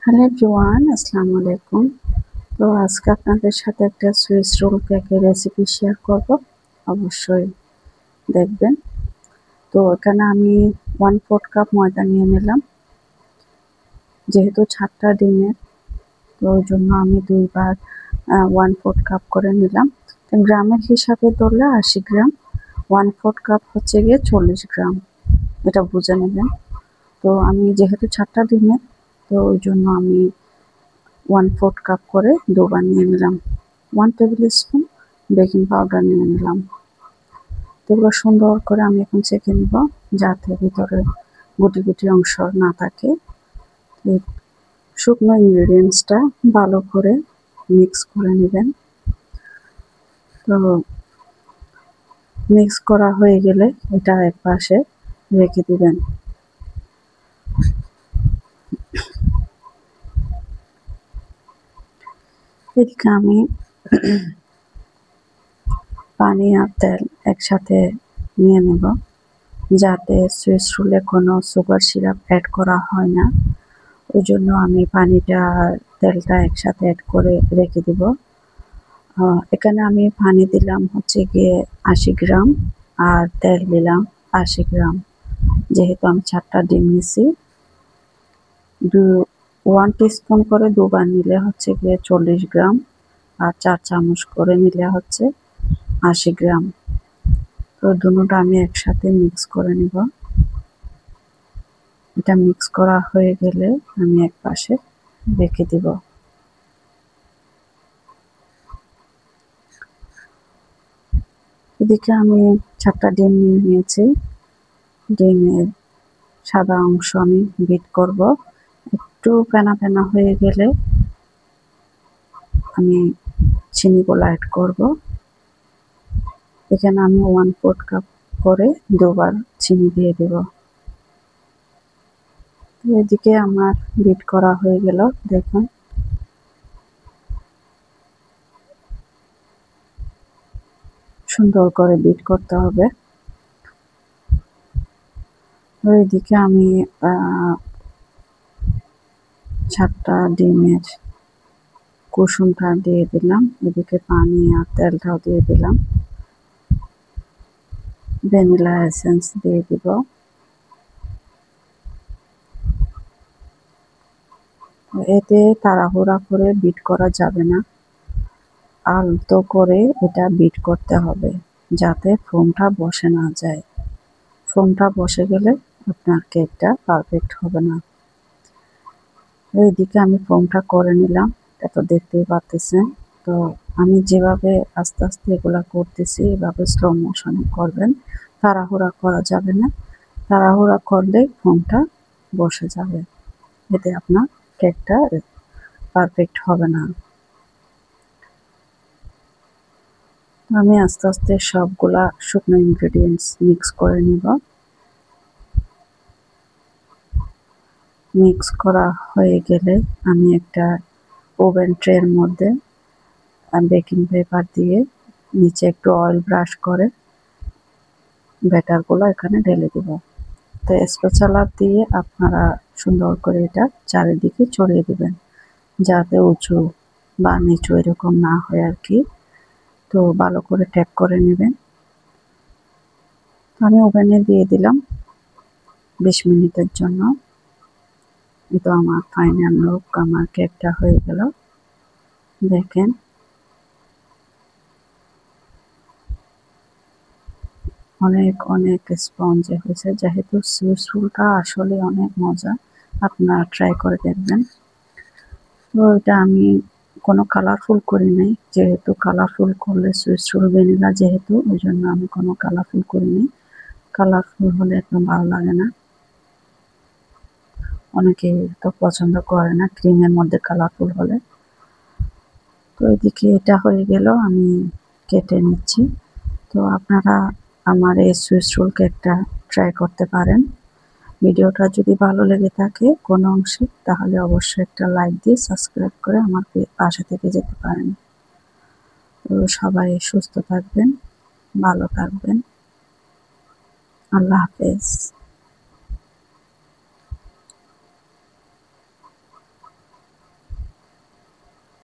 Hello everyone, আসসালামু আলাইকুম। তো আজকে আপনাদের সাথে একটা সুইস রোল কেকের রেসিপি শেয়ার করব, অবশ্যই দেখবেন। তো এখানে আমি 1/4 কাপ ময়দা নিয়ে নিলাম। যেহেতু 7টা ডিমের, তো ওই জন্য আমি 2বার 1/4 কাপ করে নিলাম। তো গ্রামের হিসাবে ধরলে 80 গ্রাম, 1/4 কাপ হচ্ছে গিয়ে 40 গ্রাম, এটা বুঝে নেবেন। তো আমি যেহেতু 7টা ডিমের, তো ওই জন্য আমি 1/4 কাপ করে 2বার নিয়ে নিলাম। 1 টেবিল স্পুন বেকিং পাউডার নিয়ে নিলাম। এগুলো সুন্দর করে আমি এখন চেখে নিব, যাতে ভিতরে গুটি গুটি অংশ না থাকে। এই শুকনো ইনগ্রিডিয়েন্টসটা ভালো করে মিক্স করে নেবেন। তো মিক্স করা হয়ে গেলে এটা এক পাশে রেখে দিবেন। এদিকে আমি পানি আর তেল একসাথে নিয়ে নেব, যাতে সুইস রোলে কোনো সুগার সিরাপ অ্যাড করা হয় না। ওই জন্য আমি পানিটা আর তেলটা একসাথে অ্যাড করে রেখে দিব। এখানে আমি পানি দিলাম হচ্ছে গিয়ে 80 গ্রাম আর তেল দিলাম 80 গ্রাম। যেহেতু আমি 7টা ডিম নিছি, 1 টিস্পুন করে 2বার নিলে হচ্ছে গিয়ে 40 গ্রাম, আর 4 চামচ করে নিলে হচ্ছে 80 গ্রাম। তো দুটোটা আমি একসাথে মিক্স করে নিব। এটা মিক্স করা হয়ে গেলে আমি এক পাশে রেখে দিব। এদিকে আমি 7টা ডিম নিয়ে নিয়েছি। ডিমের সাদা অংশ আমি বিট করব। একটু ফেনা ফেনা হয়ে গেলে আমি চিনিগুলো অ্যাড করব। এখানে আমি 1/4 কাপ করে 2বার চিনি দিয়ে দেব। এদিকে আমার বিট করা হয়ে গেল, দেখুন। সুন্দর করে বিট করতে হবে। এদিকে আমি 7টা ডিমের কুসুমটা দিয়ে দিলাম। এদিকে পানি আর তেলটাও দিয়ে দিলাম। ভ্যানিলা এসেন্স দিয়ে দিব। এতে তাড়াহুড়া করে বিট করা যাবে না, আলতো করে এটা বিট করতে হবে, যাতে ফোমটা বসে না যায়। ফোমটা বসে গেলে আপনার কেকটা পারফেক্ট হবে না। এইদিকে আমি ফোমটা করে নিলাম, এটা তো দেখতেই পাচ্ছেন। তো আমি যেভাবে আস্তে আস্তে এগুলা করতেছি, এভাবে স্লো মোশনে করবেন, তাড়াহুড়া করা যাবে না। তাড়াহুড়া করলে ফোমটা বসে যাবে, এতে আপনার কেকটা পারফেক্ট হবে না। আমি আস্তে আস্তে সবগুলা শুকনো ইনগ্রেডিয়েন্টস মিক্স করে নিব। মিক্স করা হয়ে গেলে আমি একটা ওভেন ট্রের মধ্যে বেকিং পেপার দিয়ে নিচে একটু অয়েল ব্রাশ করে ব্যাটারগুলো এখানে ঢেলে দেব। তো স্প্যাচুলা দিয়ে আপনারা সুন্দর করে এটা চারিদিকে ছড়িয়ে দেবেন, যাতে উঁচু বা নিচু এরকম না হয় আর কি। তো ভালো করে ট্যাপ করে নেবেন। আমি ওভেনে দিয়ে দিলাম 20 মিনিটের জন্য। তো আমার ফাইনাল লুক, আমার কেকটা হয়ে গেল, দেখেন। অনেক অনেক স্পঞ্জি হয়েছে। যেহেতু সুইস রোলটা আসলে অনেক মজা, আপনারা ট্রাই করে দেখবেন। তো এটা আমি কোনো কালারফুল করি নাই, যেহেতু কালারফুল করলে সুইস রোল ভ্যানিলা যেহেতু, ওই জন্য আমি কোনো কালারফুল করিনি। কালারফুল হলে একদম ভালো লাগে না, অনেকে তো পছন্দ করে না ক্রিমের মধ্যে কালারফুল হলে। তো এদিকে এটা হয়ে গেল, আমি কেটে নিচ্ছি। তো আপনারা আমার এই সুইস রোল কেকটা ট্রাই করতে পারেন। ভিডিওটা যদি ভালো লেগে থাকে কোনো অংশে, তাহলে অবশ্যই একটা লাইক দিয়ে সাবস্ক্রাইব করে আমার পাশে থেকে যেতে পারেন। তো সবাই সুস্থ থাকবেন, ভালো থাকবেন। আল্লাহ হাফেজ।